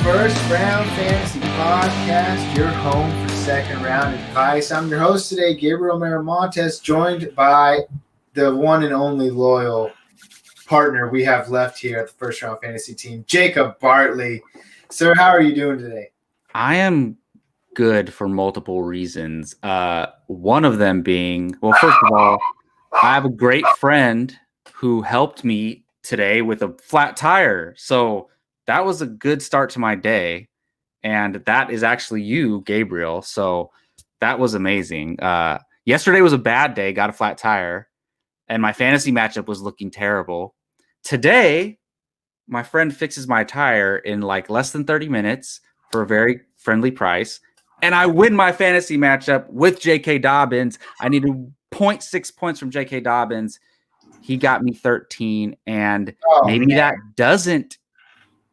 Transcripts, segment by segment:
First Round Fantasy Podcast, your home for second round advice. I'm your host today, Gabriel Maramontes, joined by the one and only loyal partner we have left here at the First Round Fantasy team, Jacob Bartley. Sir, how are you doing today? I am good for multiple reasons. One of them being, well, first of all, I have a great friend who helped me today with a flat tire. So that was a good start to my day. And that is actually you, Gabriel. So that was amazing. Yesterday was a bad day, got a flat tire, and my fantasy matchup was looking terrible. Today, my friend fixes my tire in like less than 30 minutes for a very friendly price. And I win my fantasy matchup with J.K. Dobbins. I needed 0.6 points from J.K. Dobbins. He got me 13. And maybe that doesn't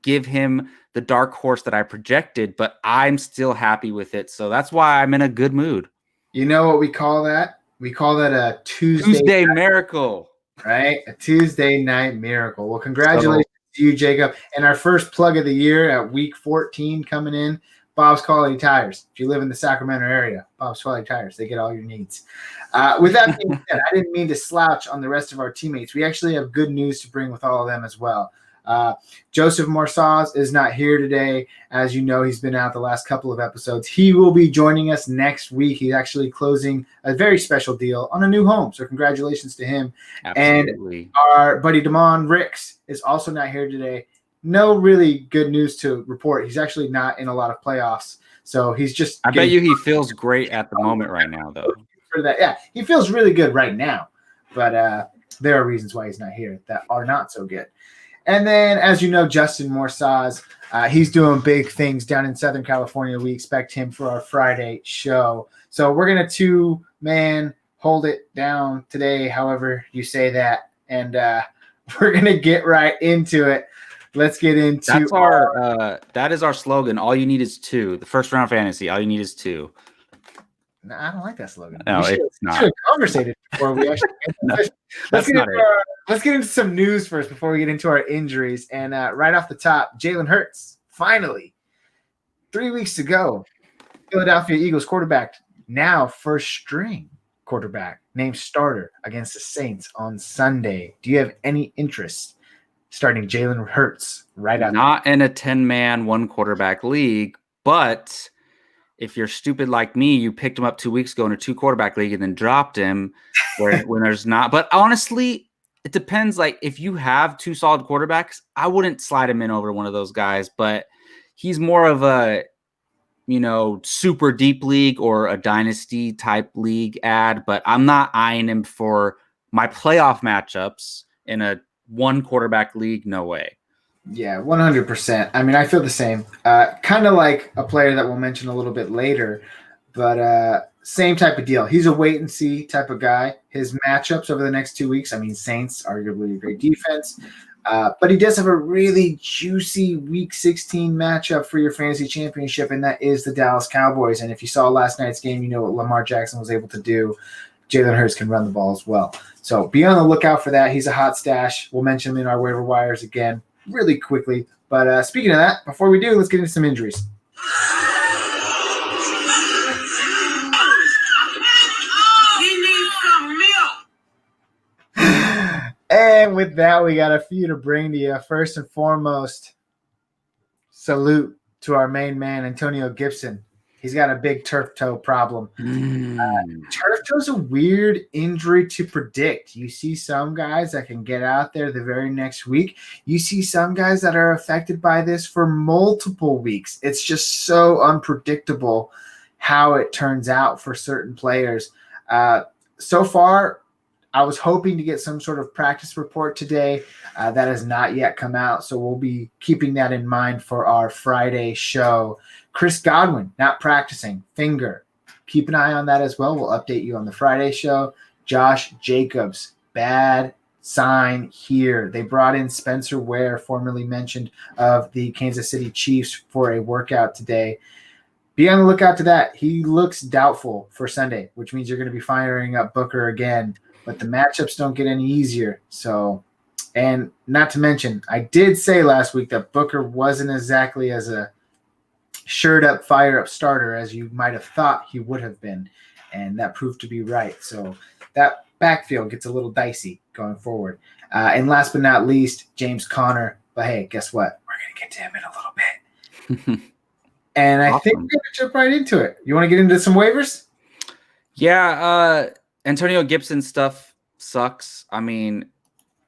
give him the dark horse that I projected, but I'm still happy with it. So that's why I'm in a good mood. You know what we call that? We call that a Tuesday miracle. Right? A Tuesday night miracle. Well, congratulations to you, Jacob. And our first plug of the year at week 14 coming in, Bob's Quality Tires. If you live in the Sacramento area, Bob's Quality Tires, they get all your needs. With that being said, I didn't mean to slouch on the rest of our teammates. We actually have good news to bring with all of them as well. Joseph Morsaz is not here today. As you know, he's been out the last couple of episodes. He will be joining us next week. He's actually closing a very special deal on a new home. So congratulations to him. Absolutely. And our buddy Damon Ricks is also not here today. No really good news to report. He's actually not in a lot of playoffs. So he's just I bet you he feels great at the moment right now, though. For that. Yeah, he feels really good right now. But there are reasons why he's not here that are not so good. And then, as you know, Justin Morsaz, he's doing big things down in Southern California. We expect him for our Friday show. So we're going to two-man hold it down today, however you say that. And we're going to get right into it. Let's get into that is our slogan. All you need is two. The First Round Fantasy, all you need is two. No, I don't like that slogan. No, it's not. We should have conversated before we actually let's get into some news first before we get into our injuries. And right off the top, Jalen Hurts, finally, 3 weeks to go. Philadelphia Eagles quarterback, now first string quarterback, named starter against the Saints on Sunday. Do you have any interest starting Jalen Hurts right out? Not in a 10-man, one quarterback league, but if you're stupid like me, you picked him up 2 weeks ago in a 2-quarterback league and then dropped him when there's not. But honestly, it depends. Like if you have two solid quarterbacks, I wouldn't slide him in over one of those guys. But he's more of a, super deep league or a dynasty type league ad. But I'm not eyeing him for my playoff matchups in a 1-quarterback league. No way. Yeah, 100%. I mean, I feel the same. Kind of like a player that we'll mention a little bit later, but same type of deal. He's a wait-and-see type of guy. His matchups over the next 2 weeks, Saints, arguably a great defense, but he does have a really juicy Week 16 matchup for your fantasy championship, and that is the Dallas Cowboys. And if you saw last night's game, you know what Lamar Jackson was able to do. Jalen Hurts can run the ball as well. So be on the lookout for that. He's a hot stash. We'll mention him in our waiver wires again really quickly. But speaking of that, before we do, let's get into some injuries. And with that, we got a few to bring to you. First and foremost, salute to our main man, Antonio Gibson. He's got a big turf toe problem. Turf toe is a weird injury to predict. You see some guys that can get out there the very next week. You see some guys that are affected by this for multiple weeks. It's just so unpredictable how it turns out for certain players. So far, I was hoping to get some sort of practice report today. That has not yet come out, so we'll be keeping that in mind for our Friday show. Chris Godwin, not practicing, finger. Keep an eye on that as well. We'll update you on the Friday show. Josh Jacobs, bad sign here. They brought in Spencer Ware, formerly mentioned of the Kansas City Chiefs, for a workout today. Be on the lookout to that. He looks doubtful for Sunday, which means you're going to be firing up Booker again. But the matchups don't get any easier. So, and not to mention, I did say last week that Booker wasn't exactly as a shirt up, fire up starter as you might have thought he would have been. And that proved to be right. So that backfield gets a little dicey going forward. And last but not least, James Conner. But hey, guess what? We're going to get to him in a little bit. And I think we're going to jump right into it. You want to get into some waivers? Yeah, Antonio Gibson stuff sucks. I mean,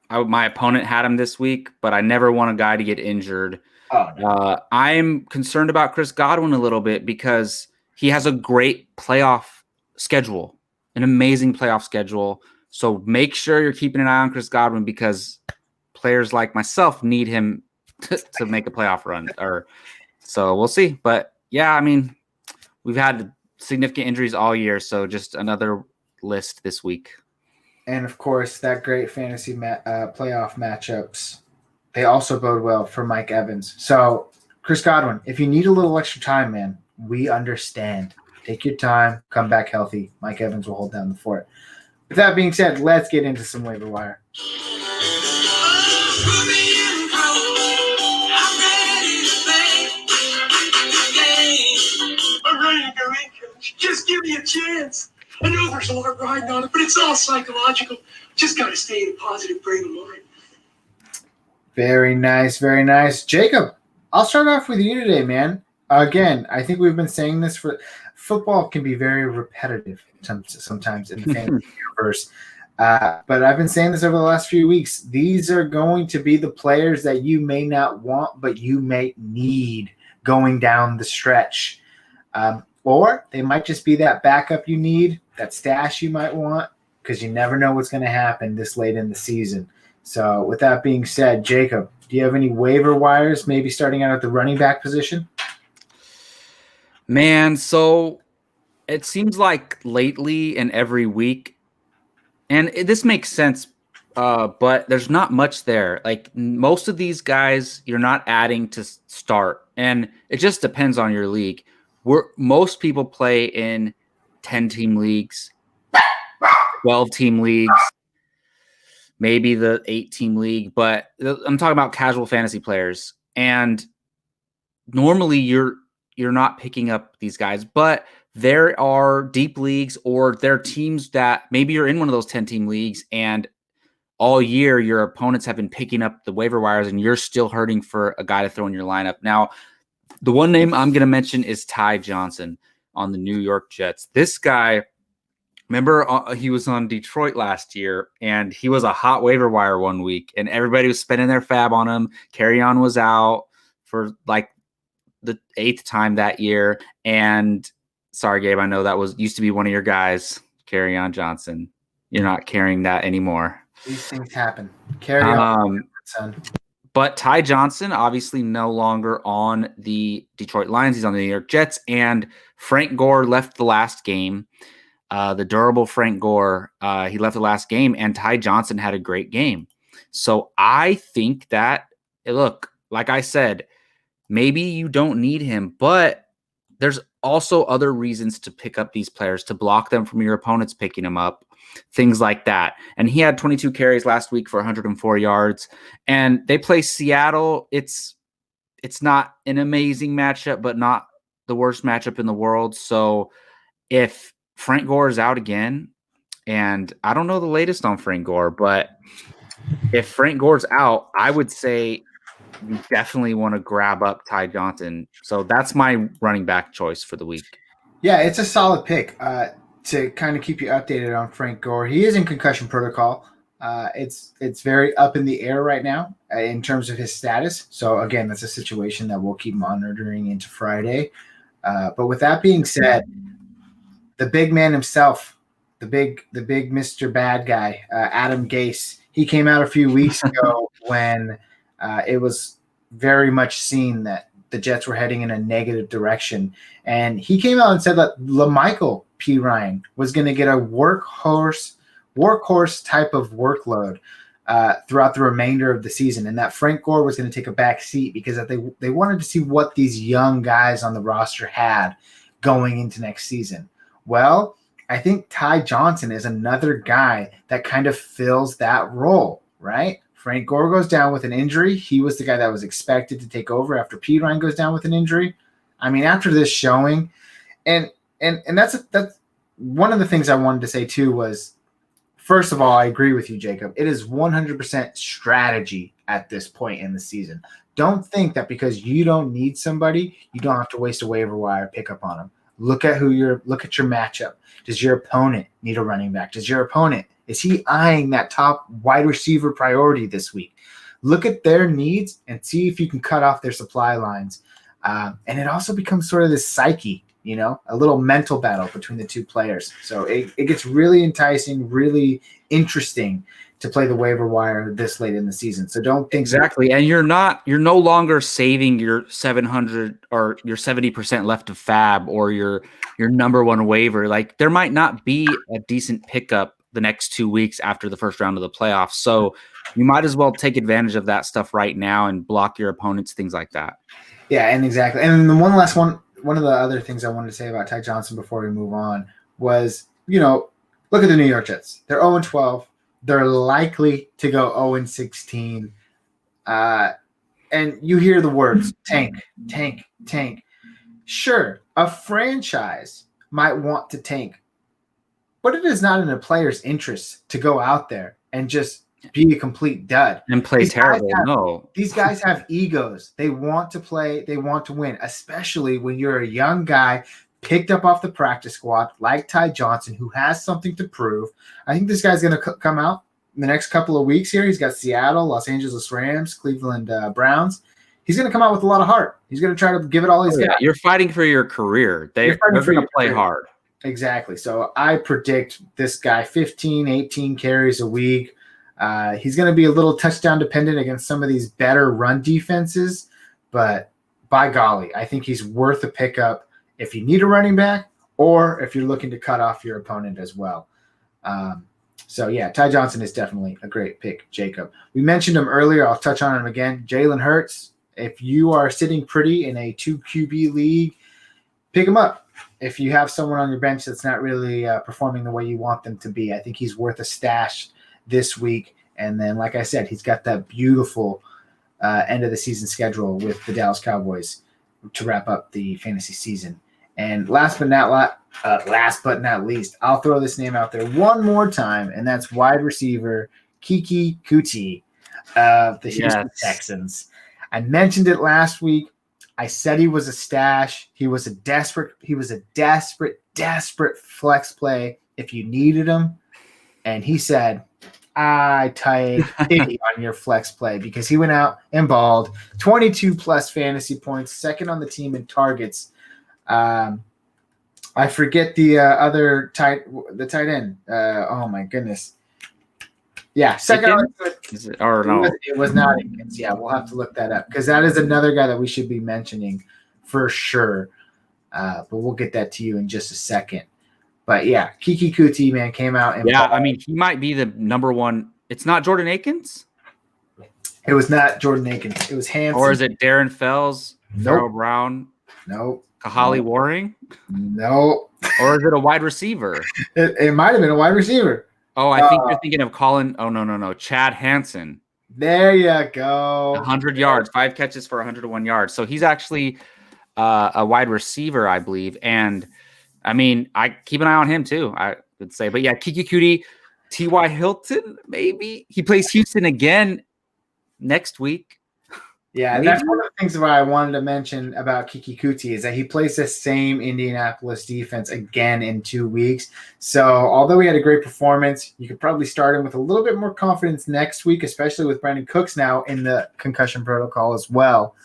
my opponent had him this week, but I never want a guy to get injured. Oh, no. I'm concerned about Chris Godwin a little bit because he has a great playoff schedule, an amazing playoff schedule. So make sure you're keeping an eye on Chris Godwin because players like myself need him to make a playoff run. So we'll see. But yeah, I mean, we've had significant injuries all year, so just another list this week. And of course, that great fantasy playoff matchups, they also bode well for Mike Evans. So, Chris Godwin, if you need a little extra time, man, we understand. Take your time, come back healthy. Mike Evans will hold down the fort. With that being said, let's get into some waiver wire. Just give me a chance. I know there's a lot riding on it, but it's all psychological. Just got to stay in a positive frame of mind. Very nice, very nice. Jacob, I'll start off with you today, man. Again, I think we've been saying this for football can be very repetitive sometimes in the fantasy universe. But I've been saying this over the last few weeks. These are going to be the players that you may not want, but you may need going down the stretch. Or they might just be that backup you need, that stash you might want, because you never know what's going to happen this late in the season. So with that being said, Jacob, do you have any waiver wires, maybe starting out at the running back position? Man, so it seems like lately and every week, and this makes sense, but there's not much there. Like most of these guys, you're not adding to start, and it just depends on your league. Most people play in 10-team leagues, 12-team leagues, maybe the 8-team league, but I'm talking about casual fantasy players. And normally you're not picking up these guys, but there are deep leagues or there are teams that maybe you're in one of those 10-team leagues and all year your opponents have been picking up the waiver wires and you're still hurting for a guy to throw in your lineup. Now, the one name I'm going to mention is Ty Johnson on the New York Jets. This guy, remember he was on Detroit last year, and he was a hot waiver wire one week, and everybody was spending their fab on him. Carry-on was out for like the 8th time that year. And sorry, Gabe, I know that used to be one of your guys, Carry-on Johnson. You're not carrying that anymore. These things happen. Carry on, son. But Ty Johnson, obviously no longer on the Detroit Lions. He's on the New York Jets. And Frank Gore left the last game. The durable Frank Gore, he left the last game. And Ty Johnson had a great game. So I think that, look, like I said, maybe you don't need him. But there's also other reasons to pick up these players, to block them from your opponents picking them up. Things like that. And he had 22 carries last week for 104 yards. And they play Seattle. It's not an amazing matchup, but not the worst matchup in the world. So if Frank Gore is out again, and I don't know the latest on Frank Gore, but if Frank Gore's out, I would say you definitely want to grab up Ty Johnson. So that's my running back choice for the week. Yeah, it's a solid pick. To kind of keep you updated on Frank Gore, he is in concussion protocol. It's very up in the air right now in terms of his status. So again, that's a situation that we'll keep monitoring into Friday. But with that being said, the big man himself, the big Mr. Bad Guy, Adam Gase, he came out a few weeks ago when it was very much seen that the Jets were heading in a negative direction. And he came out and said that LaMichael P. Ryan was going to get a workhorse type of workload throughout the remainder of the season, and that Frank Gore was going to take a back seat because they wanted to see what these young guys on the roster had going into next season. Well, I think Ty Johnson is another guy that kind of fills that role, right? Frank Gore goes down with an injury. He was the guy that was expected to take over after P. Ryan goes down with an injury. I mean, after this showing, and that's one of the things I wanted to say too was, first of all, I agree with you, Jacob. It is 100% strategy at this point in the season. Don't think that because you don't need somebody, you don't have to waste a waiver wire pickup on them. Look at your matchup. Does your opponent need a running back? Is he eyeing that top wide receiver priority this week? Look at their needs and see if you can cut off their supply lines. And it also becomes sort of this psyche, a little mental battle between the two players. So it gets really enticing, really interesting to play the waiver wire this late in the season. So don't think exactly. And you're no longer saving your 700 or your 70% left of fab or your number one waiver. Like there might not be a decent pickup the next 2 weeks after the first round of the playoffs. So you might as well take advantage of that stuff right now and block your opponents, things like that. Yeah, and exactly. And the one of the other things I wanted to say about Ty Johnson before we move on was, look at the New York Jets. They're 0-12. They're likely to go 0-16. And you hear the words tank, tank, tank. Sure, a franchise might want to tank, but it is not in a player's interest to go out there and just be a complete dud and play terrible. These guys have egos. They want to play. They want to win, especially when you're a young guy picked up off the practice squad like Ty Johnson, who has something to prove. I think this guy's going to come out in the next couple of weeks here. He's got Seattle, Los Angeles Rams, Cleveland Browns. He's going to come out with a lot of heart. He's going to try to give it all he's got. You're fighting for your career. They're going to play hard. Exactly. So I predict this guy 15, 18 carries a week. He's going to be a little touchdown dependent against some of these better run defenses, but by golly, I think he's worth a pickup if you need a running back or if you're looking to cut off your opponent as well. So yeah, Ty Johnson is definitely a great pick, Jacob. We mentioned him earlier. I'll touch on him again. Jalen Hurts. If you are sitting pretty in a 2 QB league, pick him up. If you have someone on your bench that's not really performing the way you want them to be, I think he's worth a stash this week. And then, like I said, he's got that beautiful end of the season schedule with the Dallas Cowboys to wrap up the fantasy season. And last but not least, I'll throw this name out there one more time, and that's wide receiver Keke Coutee of the Houston Texans. I mentioned it last week. I said he was a stash. He was a desperate flex play if you needed him. And he said, I take pity on your flex play because he went out and balled 22 plus fantasy points, second on the team in targets. I forget the other tight end. Oh my goodness. Yeah, second on the it was not Aikens. Yeah, we'll have to look that up because that is another guy that we should be mentioning for sure. But we'll get that to you in just a second. But yeah, Keke Coutee, man, came out and I mean, he might be the number one. It's not Jordan Akins? It was not Jordan Akins. It was Hanson. Or is it Darren Fells? Nope. Farrell Brown? Nope. Kahali Waring? Nope. Or is it a wide receiver? It might have been a wide receiver. Oh, I think you're thinking of Colin. Oh, no. Chad Hansen. There you go. 100 yards, 5 catches for 101 yards. So he's actually a wide receiver, I believe. And I mean, I keep an eye on him too, I would say. But yeah, Keke Coutee, T.Y. Hilton, maybe. He plays Houston again next week. Yeah, that's one of the things that I wanted to mention about Keke Coutee is that he plays the same Indianapolis defense again in 2 weeks. So although he had a great performance, you could probably start him with a little bit more confidence next week, especially with Brandon Cooks now in the concussion protocol as well,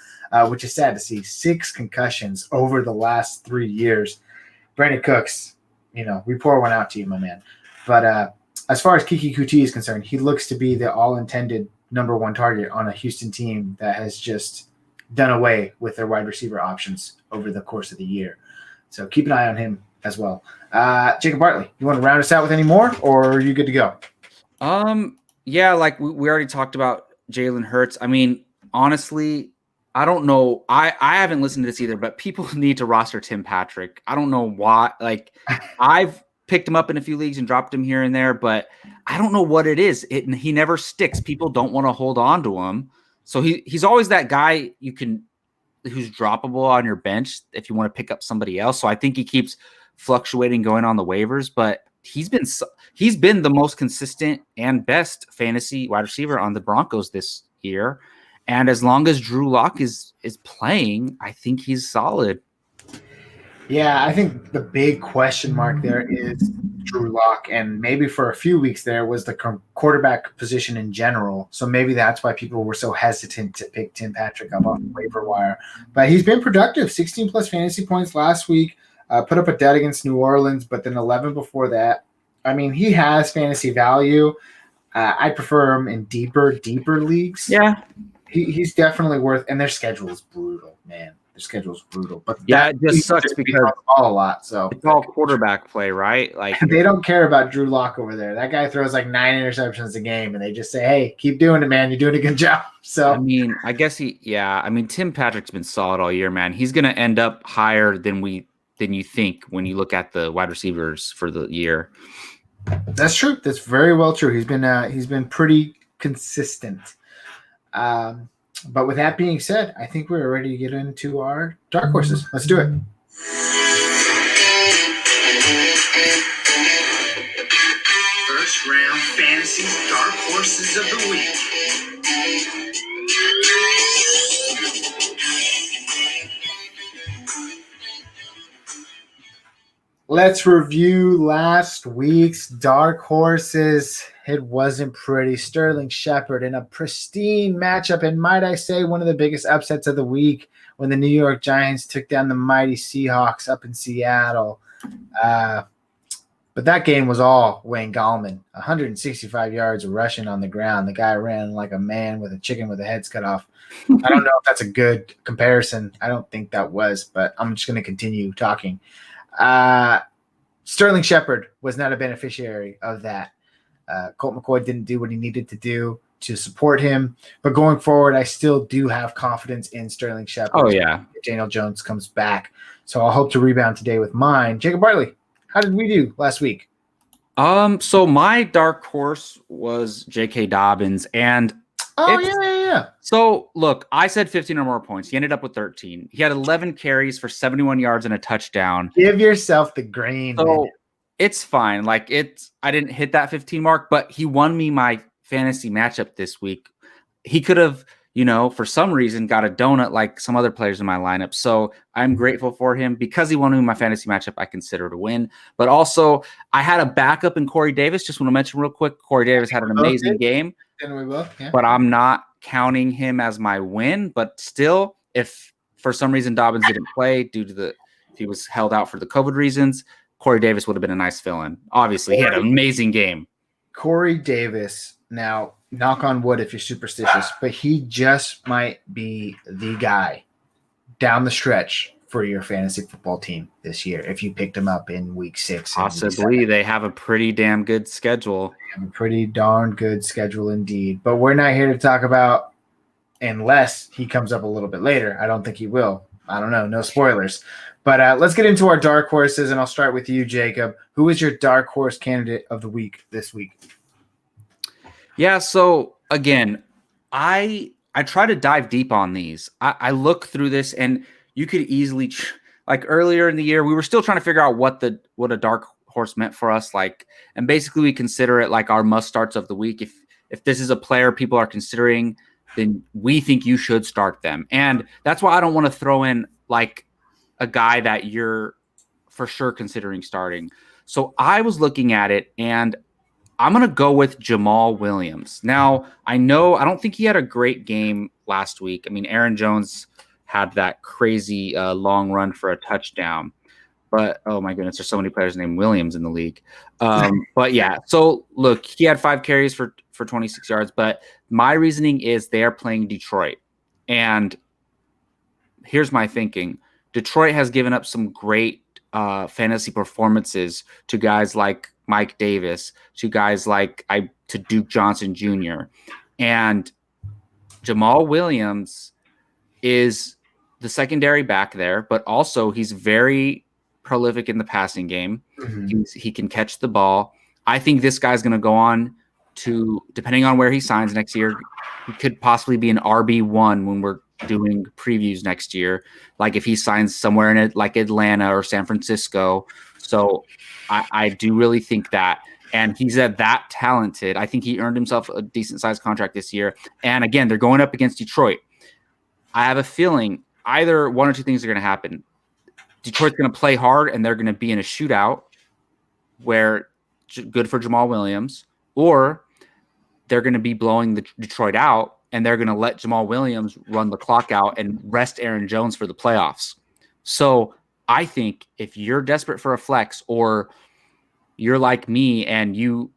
which is sad to see. 6 concussions over the last 3 years. Brandon Cooks, we pour one out to you, my man. But as far as Keke Coutee is concerned, he looks to be the all-intended number one target on a Houston team that has just done away with their wide receiver options over the course of the year. So keep an eye on him as well. Jacob Bartley, you want to round us out with any more, or are you good to go? Yeah, like we already talked about Jalen Hurts. I mean, honestly, I don't know. I haven't listened to this either, but people need to roster Tim Patrick. I don't know why. Like, I've picked him up in a few leagues and dropped him here and there, but I don't know what it is. He never sticks. People don't want to hold on to him. So he's always that guy you can who's droppable on your bench if you want to pick up somebody else. So I think he keeps fluctuating going on the waivers, but he's been the most consistent and best fantasy wide receiver on the Broncos this year. And as long as Drew Lock is playing, I think he's solid. Yeah, I think the big question mark there is Drew Lock, and maybe for a few weeks there was the quarterback position in general. So maybe that's why people were so hesitant to pick Tim Patrick up off the waiver wire. But he's been productive, 16 plus fantasy points last week, put up a dud against New Orleans, but then 11 before that. I mean, he has fantasy value. I prefer him in deeper leagues. Yeah. He's definitely worth, and their schedule is brutal, man. Their schedule is brutal. But yeah, it just sucks because a lot. So it's all quarterback play, right? Like they don't care about Drew Lock over there. That guy throws like 9 interceptions a game, and they just say, "Hey, keep doing it, man. You're doing a good job." So I mean, I guess Tim Patrick's been solid all year, man. He's going to end up higher than you think when you look at the wide receivers for the year. That's true. That's very well true. He's been pretty consistent. But with that being said, I think we're ready to get into our dark horses. Let's do it. First round fantasy dark horses of the week. Let's review last week's dark horses. It wasn't pretty. Sterling Shepard in a pristine matchup, and might I say, one of the biggest upsets of the week when the New York Giants took down the mighty Seahawks up in Seattle. But that game was all Wayne Gallman. 165 yards rushing on the ground. The guy ran like a man with a chicken with the heads cut off. I don't know if that's a good comparison. I don't think that was, but I'm just going to continue talking. Sterling Shepard was not a beneficiary of that. Colt McCoy didn't do what he needed to do to support him. But going forward, I still do have confidence in Sterling Shepard. Oh, yeah. If Daniel Jones comes back. So I'll hope to rebound today with mine. Jacob Bartley, how did we do last week? So my dark horse was J.K. Dobbins. And yeah. So, look, I said 15 or more points. He ended up with 13. He had 11 carries for 71 yards and a touchdown. Give yourself the green. So, man. It's fine. Like, I didn't hit that 15 mark, but he won me my fantasy matchup this week. He could have, for some reason got a donut like some other players in my lineup. So I'm grateful for him because he won me my fantasy matchup. I consider it a win. But also, I had a backup in Corey Davis. Just want to mention real quick, Corey Davis had an amazing game. And we will, yeah. But I'm not counting him as my win. But still, if for some reason Dobbins didn't play due to if he was held out for the COVID reasons, Corey Davis would have been a nice fill-in. Obviously, he had an amazing game. Corey Davis, now, knock on wood if you're superstitious, but he just might be the guy down the stretch for your fantasy football team this year if you picked him up in week 6. Possibly. They have a pretty damn good schedule. A pretty darn good schedule indeed. But we're not here to talk about, unless he comes up a little bit later. I don't think he will. I don't know. No spoilers. But let's get into our dark horses, and I'll start with you, Jacob. Who is your dark horse candidate of the week this week? Yeah, so again, I try to dive deep on these. I look through this, and you could easily, like earlier in the year, we were still trying to figure out what a dark horse meant for us. Like, and basically we consider it like our must starts of the week. If this is a player people are considering, then we think you should start them. And that's why I don't want to throw in like a guy that you're for sure considering starting. So I was looking at it, and I'm going to go with Jamaal Williams. Now, I don't think he had a great game last week. I mean, Aaron Jones had that crazy long run for a touchdown. But, oh my goodness, there's so many players named Williams in the league. But yeah, so look, he had 5 carries for 26 yards. But my reasoning is they are playing Detroit. And here's my thinking. Detroit has given up some great fantasy performances to guys like Mike Davis, to guys like to Duke Johnson Jr. And Jamaal Williams is the secondary back there, but also he's very prolific in the passing game. Mm-hmm. He can catch the ball. I think this guy's going to go on to, depending on where he signs next year, he could possibly be an RB1 when we're doing previews next year, like if he signs somewhere in it, like Atlanta or San Francisco. So I do really think that. And he's that talented. I think he earned himself a decent sized contract this year. And again, they're going up against Detroit. I have a feeling either one or two things are going to happen. Detroit's going to play hard and they're going to be in a shootout where good for Jamaal Williams, or they're going to be blowing the Detroit out and they're going to let Jamaal Williams run the clock out and rest Aaron Jones for the playoffs. So I think if you're desperate for a flex, or you're like me and you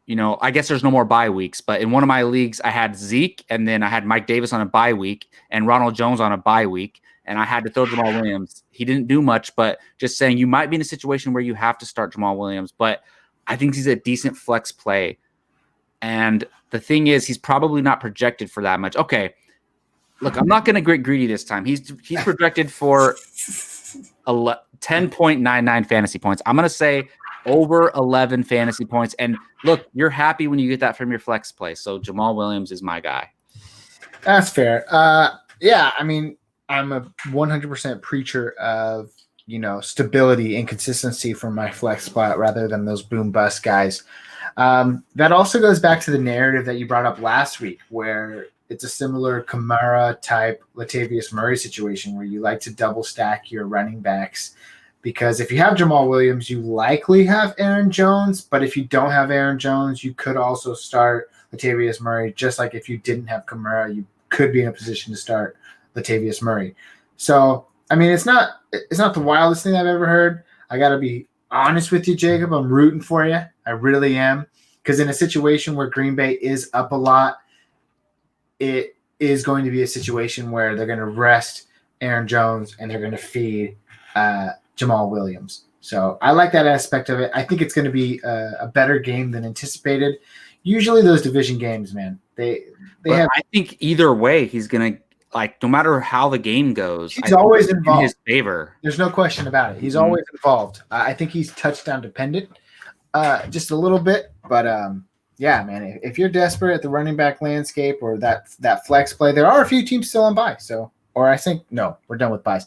know, I guess there's no more bye weeks, but in one of my leagues, I had Zeke and then I had Mike Davis on a bye week and Ronald Jones on a bye week. And I had to throw Jamaal Williams. He didn't do much, but just saying you might be in a situation where you have to start Jamaal Williams. But I think he's a decent flex play. And the thing is, he's probably not projected for that much. Okay, look, I'm not going to get greedy this time. He's projected for 10.99 fantasy points. I'm going to say over 11 fantasy points. And look, you're happy when you get that from your flex play. So Jamaal Williams is my guy. That's fair. Yeah, I mean, I'm a 100% preacher of, you know, stability and consistency from my flex spot rather than those boom bust guys. That also goes back to the narrative that you brought up last week, where it's a similar Kamara type Latavius Murray situation where you like to double stack your running backs, because if you have Jamaal Williams, you likely have Aaron Jones, but if you don't have Aaron Jones, you could also start Latavius Murray. Just like if you didn't have Kamara, you could be in a position to start Latavius Murray. So, I mean, it's not the wildest thing I've ever heard. I got to be honest with you, Jacob. I'm rooting for you. I really am. Because in a situation where Green Bay is up a lot, it is going to be a situation where they're going to rest Aaron Jones and they're going to feed Jamaal Williams. So I like that aspect of it. I think it's going to be a better game than anticipated. Usually those division games, man, they have. I think either way, he's going to, like, no matter how the game goes, he's always involved. In his favor. There's no question about it. He's always involved. I think he's touchdown dependent, just a little bit. But yeah, man, if you're desperate at the running back landscape or that flex play, there are a few teams still on bye. So, or I think no, we're done with buys.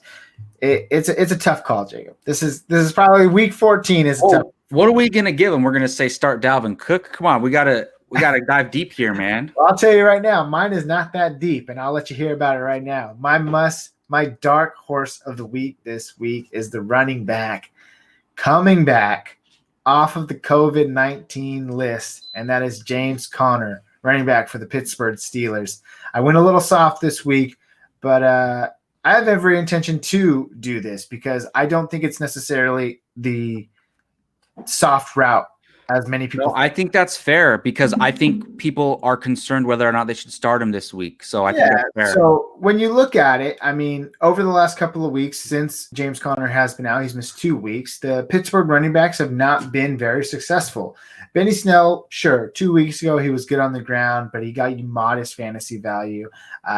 It's a tough call, Jacob. This is probably week 14. Tough. What are we gonna give him? We're gonna say start Dalvin Cook. Come on, we gotta dive deep here, man. Well, I'll tell you right now, mine is not that deep, and I'll let you hear about it right now. My dark horse of the week this week is the running back coming back off of the COVID-19 list, and that is James Conner, running back for the Pittsburgh Steelers. I went a little soft this week, but I have every intention to do this because I don't think it's necessarily the soft route as many people. No, I think that's fair because I think people are concerned whether or not they should start him this week. So I think that's fair. So when you look at it, I mean, over the last couple of weeks since James Conner has been out, he's missed 2 weeks. The Pittsburgh running backs have not been very successful. Benny Snell, sure, 2 weeks ago he was good on the ground, but he got you modest fantasy value.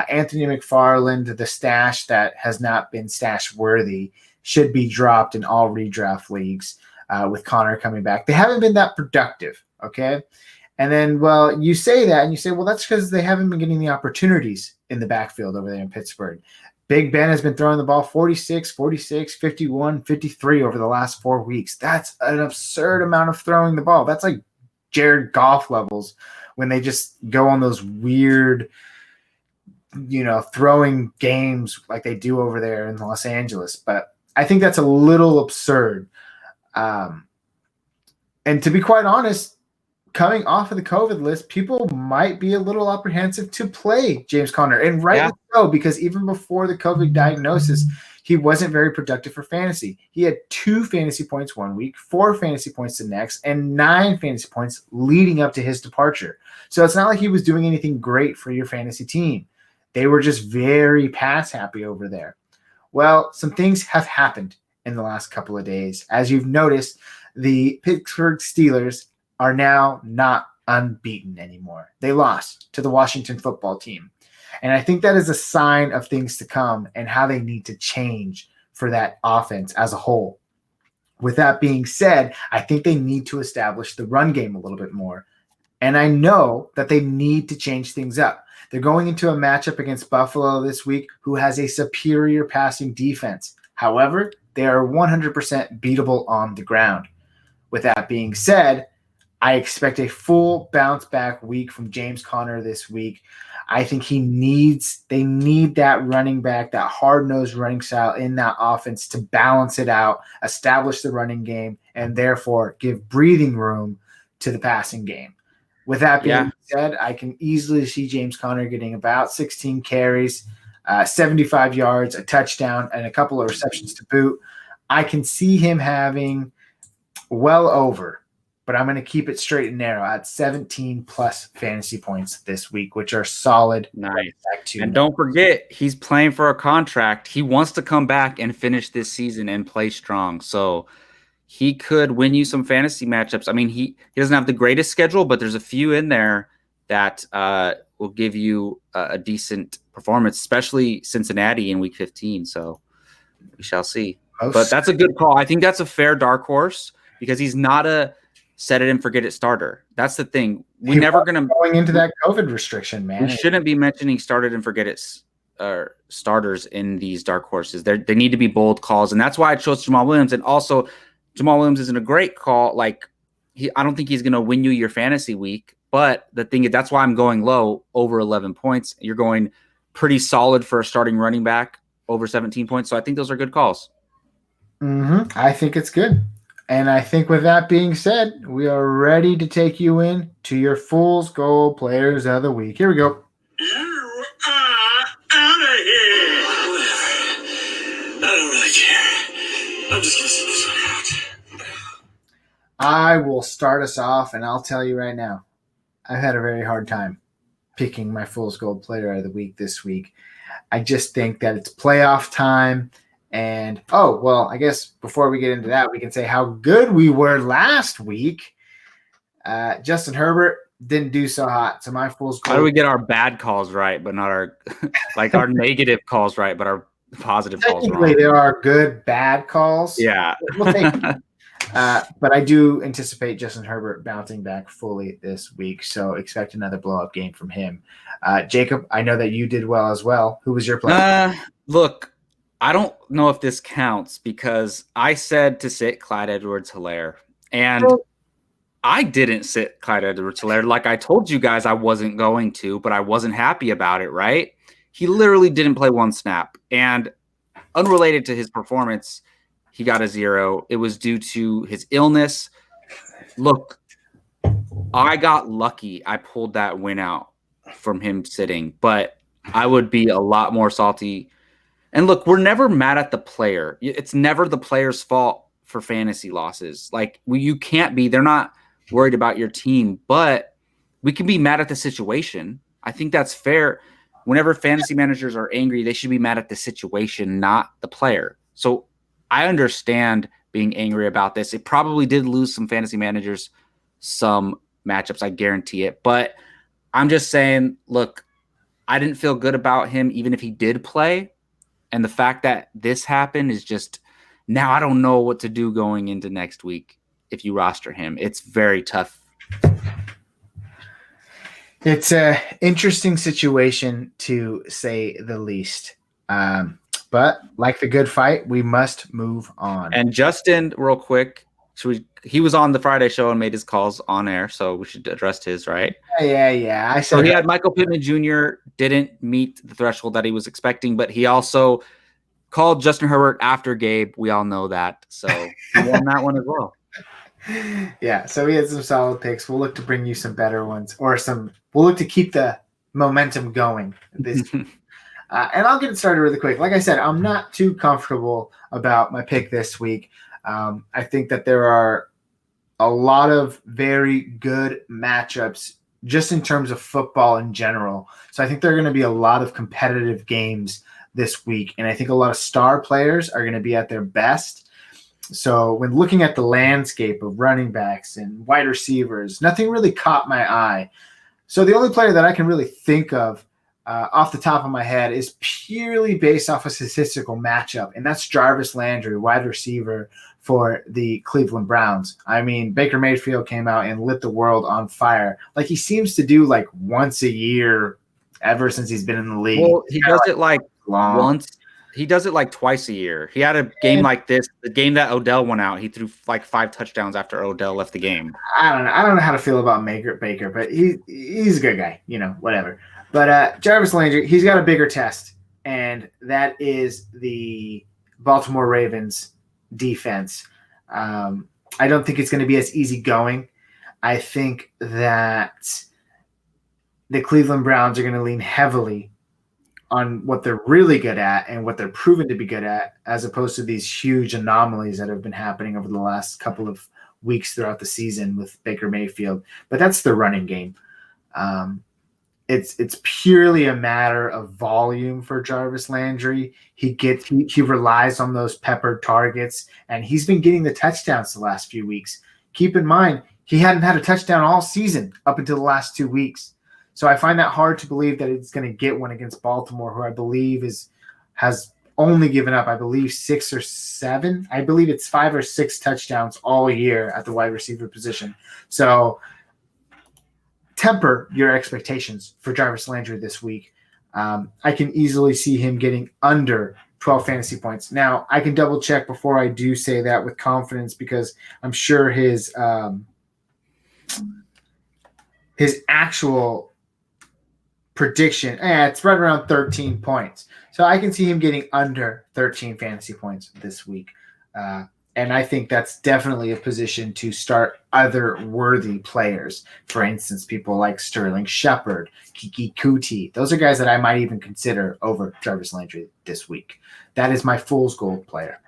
Anthony McFarland, the stash that has not been stash worthy, should be dropped in all redraft leagues. With Conner coming back. They haven't been that productive, okay? And then, well, you say that, and you say, well, that's because they haven't been getting the opportunities in the backfield over there in Pittsburgh. Big Ben has been throwing the ball 46, 46, 51, 53 over the last 4 weeks. That's an absurd amount of throwing the ball. That's like Jared Goff levels when they just go on those weird, throwing games like they do over there in Los Angeles. But I think that's a little absurd. And to be quite honest, coming off of the COVID list, people might be a little apprehensive to play James Conner, and rightly so, because even before the COVID diagnosis, he wasn't very productive for fantasy. He had 2 fantasy points 1 week, 4 fantasy points the next, and 9 fantasy points leading up to his departure. So it's not like he was doing anything great for your fantasy team. They were just very pass happy over there. Well, some things have happened in the last couple of days. As you've noticed, the Pittsburgh Steelers are now not unbeaten anymore. They lost to the Washington football team. And I think that is a sign of things to come and how they need to change for that offense as a whole. With that being said, I think they need to establish the run game a little bit more. And I know that they need to change things up. They're going into a matchup against Buffalo this week, who has a superior passing defense. However, they are 100% beatable on the ground. With that being said, I expect a full bounce back week from James Conner this week. I think they need that running back, that hard-nosed running style in that offense to balance it out, establish the running game, and therefore give breathing room to the passing game. With that being said, I can easily see James Conner getting about 16 carries, 75 yards, a touchdown, and a couple of receptions to boot. I can see him having well over, but I'm going to keep it straight and narrow at 17 plus fantasy points this week, which are solid. Nice. And don't forget, he's playing for a contract. He wants to come back and finish this season and play strong. So he could win you some fantasy matchups. I mean, he doesn't have the greatest schedule, but there's a few in there that will give you a decent performance, especially Cincinnati in week 15. So we shall see. But that's a good call. I think that's a fair dark horse because he's not a set it and forget it starter. That's the thing. We're never going to going into that COVID restriction, man. We shouldn't be mentioning started and forget it starters in these dark horses. They need to be bold calls, and that's why I chose Jamaal Williams. And also, Jamaal Williams isn't a great call. Like I don't think he's going to win you your fantasy week. But the thing is, that's why I'm going low over 11 points. You're going pretty solid for a starting running back over 17 points. So I think those are good calls. I think it's good. And I think with that being said, we are ready to take you in to your Fool's Gold Players of the Week. Here we go. You are out of here. Whatever. I don't really care. I'm just going to sit this one out. I will start us off, and I'll tell you right now, I've had a very hard time picking my Fool's Gold Player of the Week this week. I just think that it's playoff time. And, I guess before we get into that, we can say how good we were last week. Justin Herbert didn't do so hot. So my Fool's Gold. How do we get our bad calls right, but not our our negative calls right, but our positive calls wrong? Technically, there are good, bad calls. Yeah. We'll take them. But I do anticipate Justin Herbert bouncing back fully this week. So expect another blow-up game from him. Jacob, I know that you did well as well. Who was your player? Look. I don't know if this counts because I said to sit Clyde Edwards-Helaire, and I didn't sit Clyde Edwards-Helaire like I told you guys I wasn't going to, but I wasn't happy about it, right? He literally didn't play one snap, and unrelated to his performance, he got a 0. It was due to his illness. Look, I got lucky. I pulled that win out from him sitting, but I would be a lot more salty. And look, we're never mad at the player. It's never the player's fault for fantasy losses. You can't be. They're not worried about your team, but we can be mad at the situation. I think that's fair. Whenever fantasy managers are angry, they should be mad at the situation, not the player. So I understand being angry about this. It probably did lose some fantasy managers some matchups, I guarantee it. But I'm just saying, look, I didn't feel good about him even if he did play. And the fact that this happened is just now I don't know what to do going into next week if you roster him. It's very tough. It's an interesting situation to say the least. But like the good fight, we must move on. And Justin, real quick, he was on the Friday show and made his calls on air, so we should address his, right? Yeah. I said so he had Michael Pittman Jr. didn't meet the threshold that he was expecting, but he also called Justin Herbert after Gabe. We all know that, so he won that one as well. Yeah, so we had some solid picks. We'll look to bring you some better ones, we'll look to keep the momentum going this and I'll get it started really quick. Like I said, I'm not too comfortable about my pick this week. I think that there are a lot of very good matchups just in terms of football in general. So I think there are going to be a lot of competitive games this week, and I think a lot of star players are going to be at their best. So when looking at the landscape of running backs and wide receivers, nothing really caught my eye. So the only player that I can really think of off the top of my head is purely based off a statistical matchup, and that's Jarvis Landry, wide receiver for the Cleveland Browns. I mean, Baker Mayfield came out and lit the world on fire like he seems to do like once a year ever since he's been in the league. Well, he does it like long. once. He does it like twice a year. He had a game like this, the game that Odell went out. He threw like 5 touchdowns after Odell left the game. I don't know how to feel about Baker, but he's a good guy, whatever. But Jarvis Landry, he's got a bigger test, and that is the Baltimore Ravens defense. I don't think it's going to be as easy going. I think that the Cleveland Browns are going to lean heavily on what they're really good at and what they're proven to be good at, as opposed to these huge anomalies that have been happening over the last couple of weeks throughout the season with Baker Mayfield. But that's the running game. It's purely a matter of volume for Jarvis Landry. He relies on those peppered targets, and he's been getting the touchdowns the last few weeks. Keep in mind, he hadn't had a touchdown all season up until the last 2 weeks. So I find that hard to believe that it's going to get one against Baltimore, who I believe has only given up, 6 or 7. I believe it's 5 or 6 touchdowns all year at the wide receiver position. So temper your expectations for Jarvis Landry this week. I can easily see him getting under 12 fantasy points. Now, I can double check before I do say that with confidence, because I'm sure his actual prediction, it's right around 13 points. So I can see him getting under 13 fantasy points this week. And I think that's definitely a position to start other worthy players. For instance, people like Sterling Shepard, Keke Coutee. Those are guys that I might even consider over Jarvis Landry this week. That is my fool's gold player.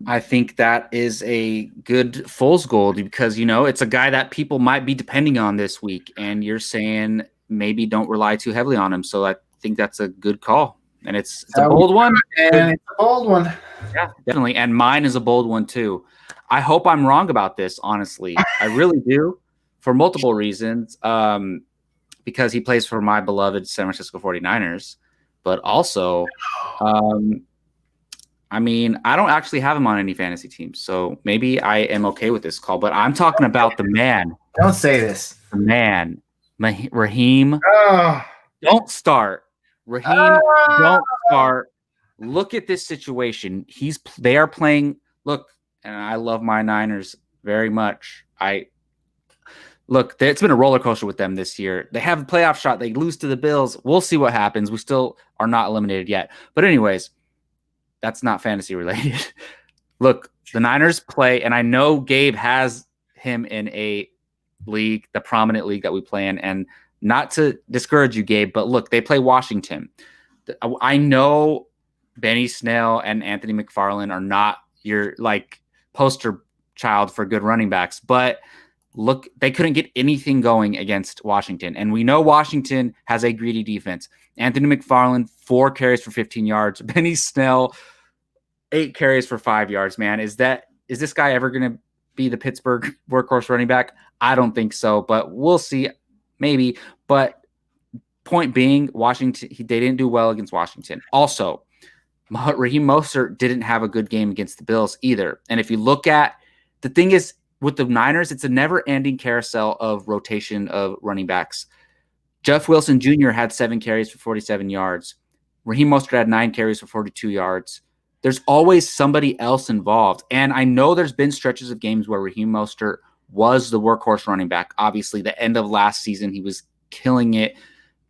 I think that is a good fool's gold because, it's a guy that people might be depending on this week. And you're saying maybe don't rely too heavily on him. So I think that's a good call. And it's a bold one. And it's a bold one. Yeah, definitely. And mine is a bold one too. I hope I'm wrong about this, honestly. I really do, for multiple reasons. Because he plays for my beloved San Francisco 49ers. But also, I don't actually have him on any fantasy teams. So maybe I am okay with this call. But I'm talking about the man. Don't say this. The man. Raheem. Don't start. Raheem, don't start. Look at this situation. They are playing. Look, and I love my Niners very much. It's been a roller coaster with them this year. They have a playoff shot. They lose to the Bills. We'll see what happens. We still are not eliminated yet. But anyways, that's not fantasy related. Look, the Niners play, and I know Gabe has him in a league, the prominent league that we play in, and not to discourage you, Gabe, but look, they play Washington. I know Benny Snell and Anthony McFarland are not your poster child for good running backs, but look, they couldn't get anything going against Washington. And we know Washington has a greedy defense. Anthony McFarland, 4 carries for 15 yards. Benny Snell, 8 carries for 5 yards, man. Is this guy ever going to be the Pittsburgh workhorse running back? I don't think so, but we'll see. Maybe. But point being, Washington, they didn't do well against Washington. Also, Raheem Mostert didn't have a good game against the Bills either. And if you look at the thing is with the Niners, it's a never-ending carousel of rotation of running backs. Jeff Wilson Jr. had 7 carries for 47 yards. Raheem Mostert had 9 carries for 42 yards. There's always somebody else involved. And I know there's been stretches of games where Raheem Mostert was the workhorse running back. Obviously, the end of last season, he was killing it,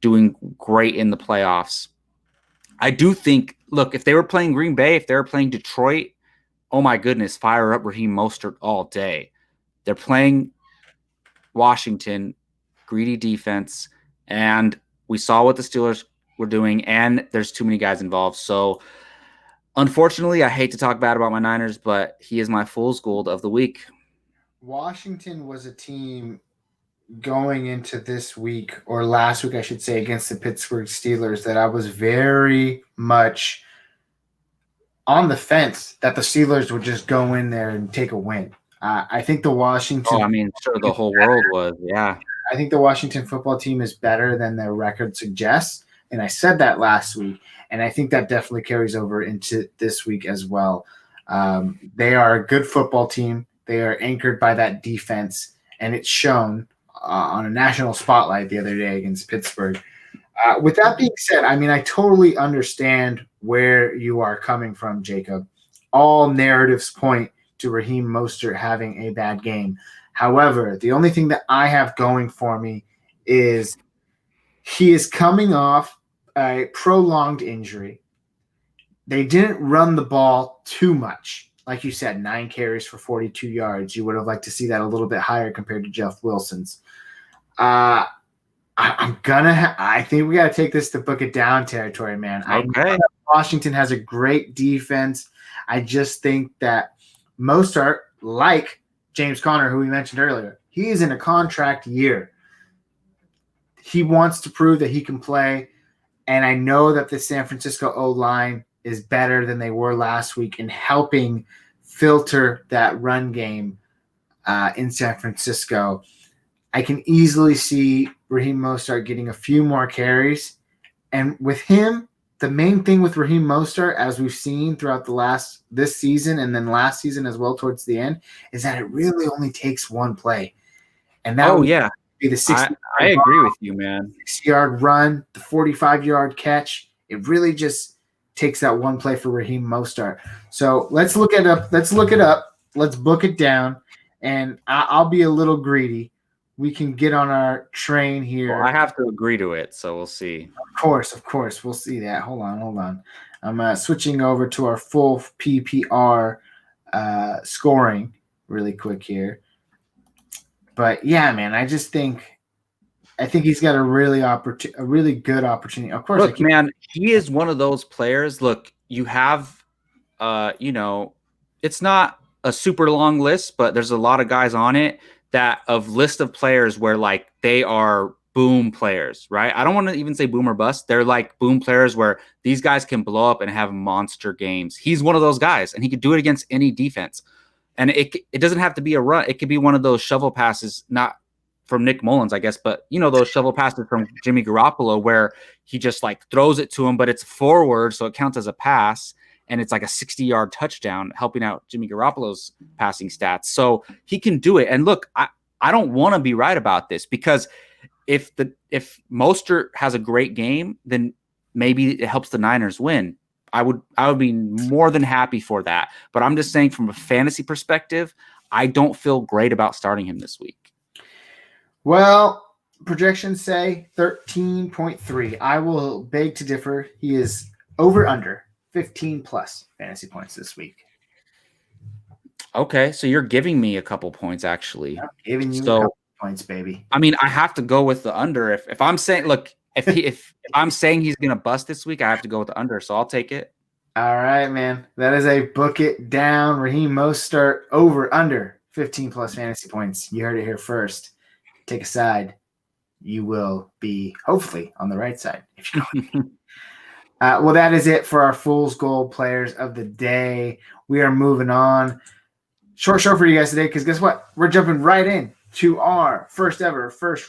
doing great in the playoffs. I do think, look, if they were playing Green Bay, if they were playing Detroit, oh my goodness, fire up Raheem Mostert all day. They're playing Washington, greedy defense, and we saw what the Steelers were doing, and there's too many guys involved. So, unfortunately, I hate to talk bad about my Niners, but he is my fool's gold of the week. Washington was a team going into this week, or last week, I should say, against the Pittsburgh Steelers, that I was very much on the fence that the Steelers would just go in there and take a win. I think the Washington sure, the whole world was, yeah. I think the Washington football team is better than their record suggests, and I said that last week, and I think that definitely carries over into this week as well. They are a good football team. They are anchored by that defense, and it's shown on a national spotlight the other day against Pittsburgh. With that being said, I mean, I totally understand where you are coming from, Jacob. All narratives point to Raheem Mostert having a bad game. However, the only thing that I have going for me is he is coming off a prolonged injury. They didn't run the ball too much. Like you said, 9 carries for 42 yards. You would have liked to see that a little bit higher compared to Jeff Wilson's. I think we got to take this to book it down territory, man. I know that Washington has a great defense. I just think that Mostert, like James Conner, who we mentioned earlier, he is in a contract year. He wants to prove that he can play, and I know that the San Francisco O-line is better than they were last week in helping filter that run game in San Francisco. I can easily see Raheem Mostert getting a few more carries. And with him, the main thing with Raheem Mostert, as we've seen throughout this season and then last season as well towards the end, is that it really only takes one play. And that would be the 60 I agree with you, man. 60-yard run, the 45-yard catch. It really just takes that one play for Raheem Mostert. So let's look it up. Let's book it down. And I'll be a little greedy. We can get on our train here. Well, I have to agree to it, so we'll see. Of course. We'll see that. Hold on. I'm switching over to our full PPR scoring really quick here. But, yeah, man, I think he's got a really good opportunity. Of course. Look, man, he is one of those players. Look, you have, it's not a super long list, but there's a lot of guys on it list of players where like they are boom players, right? I don't want to even say boom or bust. They're like boom players where these guys can blow up and have monster games. He's one of those guys, and he could do it against any defense. And it doesn't have to be a run. It could be one of those shovel passes, not from Nick Mullins, I guess, but those shovel passes from Jimmy Garoppolo where he just like throws it to him, but it's forward, so it counts as a pass. And it's like a 60-yard touchdown, helping out Jimmy Garoppolo's passing stats. So he can do it. And look, I don't want to be right about this, because if Mostert has a great game, then maybe it helps the Niners win. I would be more than happy for that. But I'm just saying, from a fantasy perspective, I don't feel great about starting him this week. Well, projections say 13.3. I will beg to differ. He is over/under 15 plus fantasy points this week. Okay, so you're giving me a couple points, actually. I'm giving you a couple points, baby. I mean, I have to go with the under. If I'm saying, look, if I'm saying he's gonna bust this week, I have to go with the under. So I'll take it. All right, man. That is a book it down. Raheem Mostert over/under 15 plus fantasy points. You heard it here first. Take a side. You will be hopefully on the right side if you go. Well, that is it for our Fool's Gold players of the day. We are moving on. Short show for you guys today, because guess what? We're jumping right in to our first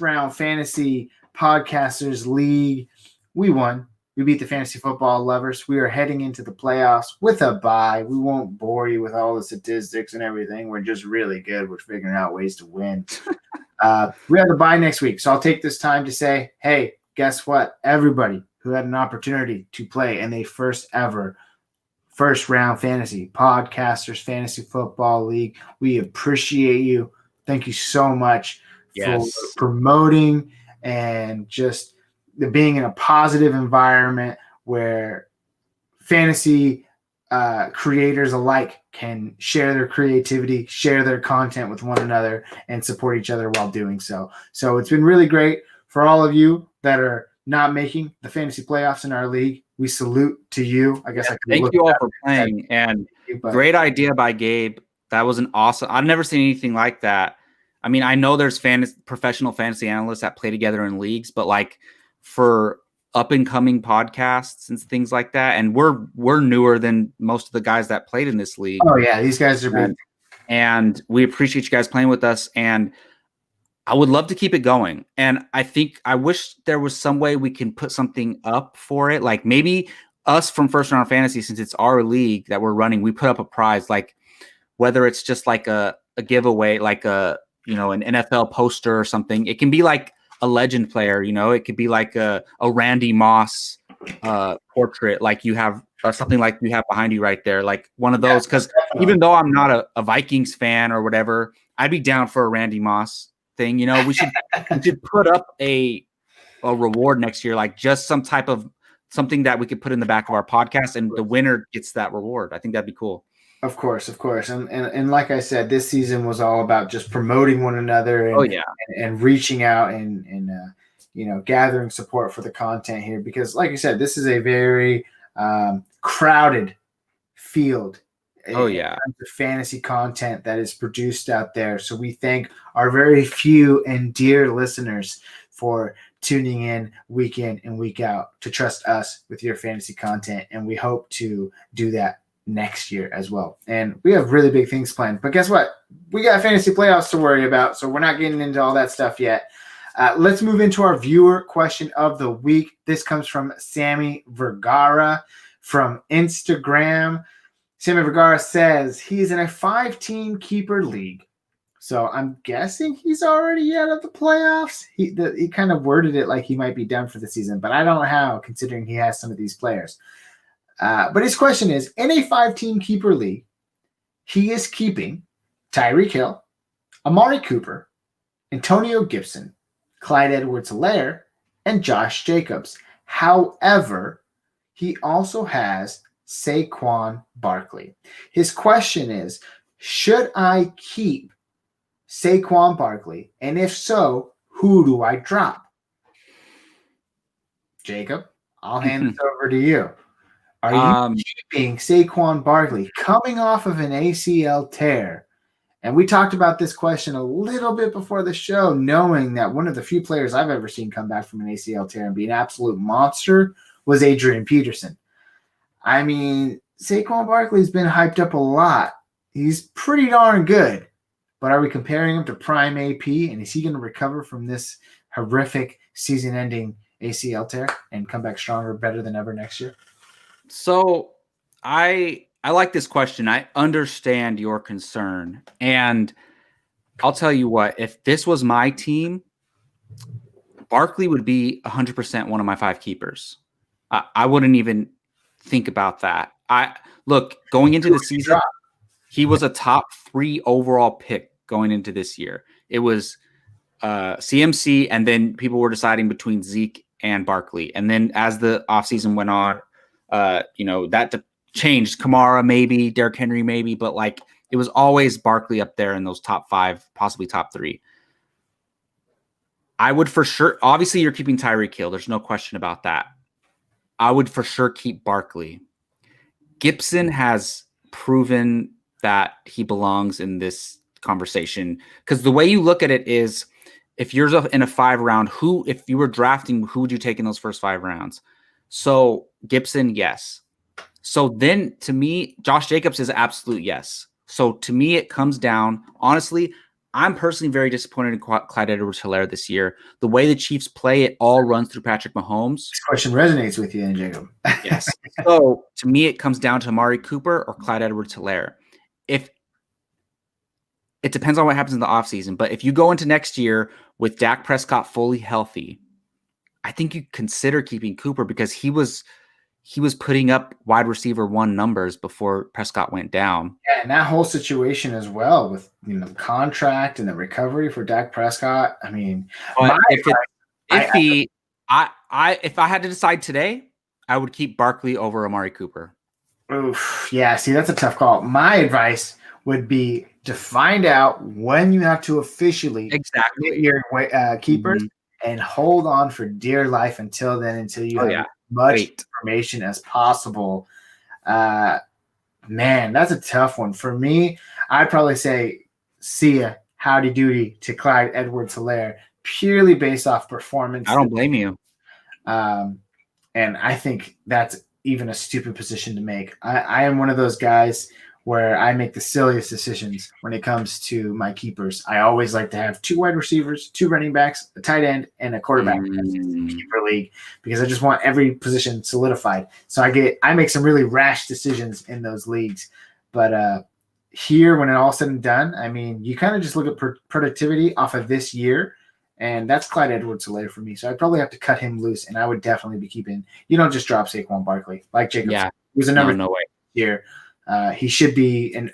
round fantasy podcasters league. We won. We beat the fantasy football lovers. We are heading into the playoffs with a bye. We won't bore you with all the statistics and everything. We're just really good. We're figuring out ways to win. We have the bye next week, so I'll take this time to say, hey, guess what? Everybody who had an opportunity to play in the first round fantasy podcasters fantasy football league, we appreciate you. Thank you so much for promoting and just being in a positive environment where fantasy creators alike can share their creativity, share their content with one another, and support each other while doing so. So it's been really great for all of you that are not making the fantasy playoffs in our league. We salute to you. I guess I can thank you all for playing, and great idea by Gabe. That was an awesome. I've never seen anything like that. I mean, I know there's professional fantasy analysts that play together in leagues, but like for up and coming podcasts and things like that, and we're newer than most of the guys that played in this league. Oh yeah, these guys are big, and we appreciate you guys playing with us. And I would love to keep it going. And I wish there was some way we can put something up for it. Like maybe us from First Round Fantasy, since it's our league that we're running, we put up a prize, like whether it's just like a giveaway, like an NFL poster or something. It can be like a legend player. It could be like a Randy Moss portrait, like you have something like you have behind you right there, like one of those. Because even though I'm not a Vikings fan or whatever, I'd be down for a Randy Moss thing. We should put up a reward next year, like just some type of something that we could put in the back of our podcast, and the winner gets that reward. I think that'd be cool. Of course. And like I said, this season was all about just promoting one another and reaching out and gathering support for the content here, because like I said, this is a very crowded field. The fantasy content that is produced out there. So we thank our very few and dear listeners for tuning in and week out to trust us with your fantasy content. And we hope to do that next year as well. And we have really big things planned. But guess what? We got fantasy playoffs to worry about, so we're not getting into all that stuff yet. Let's move into our viewer question of the week. This comes from Sammy Vergara from Instagram. Sammy Vergara says he's in a 5-team keeper league. So I'm guessing he's already out of the playoffs. He kind of worded it like he might be done for the season, but I don't know how, considering he has some of these players. But his question is, in a 5-team keeper league, he is keeping Tyreek Hill, Amari Cooper, Antonio Gibson, Clyde Edwards-Helaire, and Josh Jacobs. However, he also has Saquon Barkley. His question is, should I keep Saquon Barkley? And if so, who do I drop? Jacob, I'll hand this over to you. Are you keeping Saquon Barkley coming off of an ACL tear? And we talked about this question a little bit before the show, knowing that one of the few players I've ever seen come back from an ACL tear and be an absolute monster was Adrian Peterson. I mean, Saquon Barkley's been hyped up a lot. He's pretty darn good. But are we comparing him to prime AP? And is he going to recover from this horrific season-ending ACL tear and come back stronger, better than ever next year? So I like this question. I understand your concern. And I'll tell you what, if this was my team, Barkley would be 100% one of my 5 keepers. I wouldn't even think about that. Going into the season, he was a top 3 overall pick going into this year. It was CMC, and then people were deciding between Zeke and Barkley. And then as the offseason went on, that changed. Kamara maybe, Derrick Henry maybe, but it was always Barkley up there in those top 5, possibly top 3. I would for sure, obviously you're keeping Tyreek Hill. There's no question about that. I would for sure keep Barkley. Gibson has proven that he belongs in this conversation, because the way you look at it is, if you're in a 5-round, if you were drafting, who would you take in those first 5 rounds? So Gibson, yes. So then to me, Josh Jacobs is absolute yes. So to me, it comes down, honestly, I'm personally very disappointed in Clyde Edwards-Helaire this year. The way the Chiefs play, it all runs through Patrick Mahomes. This question resonates with you, Jacob. Yes. So to me, it comes down to Amari Cooper or Clyde Edwards-Helaire. It depends on what happens in the offseason, but if you go into next year with Dak Prescott fully healthy, I think you consider keeping Cooper, because he was putting up wide receiver 1 numbers before Prescott went down. Yeah, and that whole situation as well with the contract and the recovery for Dak Prescott. I mean, if I had to decide today, I would keep Barkley over Amari Cooper. Oof, yeah. See, that's a tough call. My advice would be to find out when you have to officially get your keepers and hold on for dear life until then, until you have as much information as possible. Man, that's a tough one. For me, I'd probably say see ya, howdy doody to Clyde Edwards-Helaire, purely based off performance. I don't blame you. And I think that's even a stupid position to make. I am one of those guys where I make the silliest decisions when it comes to my keepers. I always like to have 2 wide receivers, 2 running backs, a tight end, and a quarterback in the keeper league, because I just want every position solidified. So I make some really rash decisions in those leagues. But here, when it all said and done, I mean, you kind of just look at productivity off of this year, And that's Clyde Edwards-Helaire for me. So I'd probably have to cut him loose, and I would definitely be keeping – you don't just drop Saquon Barkley like Jacob. Yeah. He was a number no way. Year. He should be an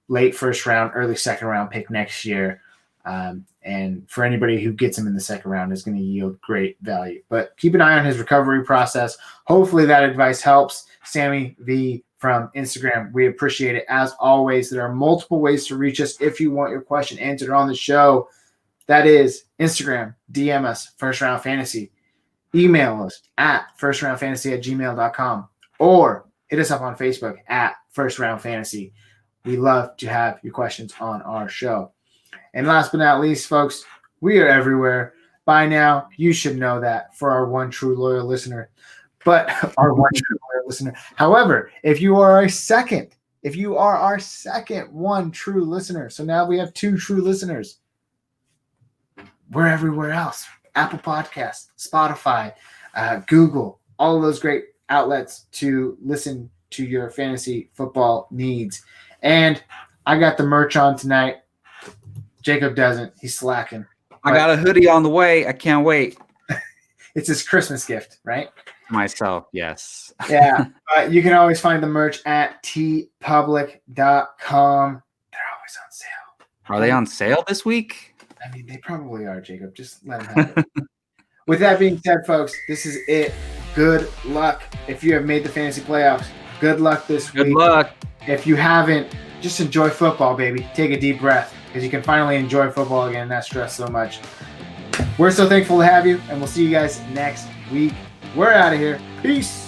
late first round, early second round pick next year. And for anybody who gets him in the second round is going to yield great value. But keep an eye on his recovery process. Hopefully that advice helps. Sammy V from Instagram, we appreciate it. As always, there are multiple ways to reach us if you want your question answered on the show. That is Instagram, DM us, First Round Fantasy. Email us at firstroundfantasy@gmail.com or hit us up on Facebook at First Round Fantasy. We love to have your questions on our show. And last but not least, folks, we are everywhere. By now, you should know that for our one true loyal listener. But our one true loyal listener. However, if you are our second one true listener, so now we have 2 true listeners. We're everywhere else. Apple Podcasts, Spotify, Google, all of those great outlets to listen to your fantasy football needs. And I got the merch on tonight. Jacob doesn't. He's slacking. I got a hoodie on the way. I can't wait. It's his Christmas gift, right? Myself, yes. Yeah. You can always find the merch at tpublic.com. They're always on sale. Are they on sale this week? I mean, they probably are, Jacob. Just let them have it. With that being said, folks, this is it. Good luck. If you have made the fantasy playoffs, good luck this week. Good luck. If you haven't, just enjoy football, baby. Take a deep breath because you can finally enjoy football again and not stress so much. We're so thankful to have you, and we'll see you guys next week. We're out of here. Peace.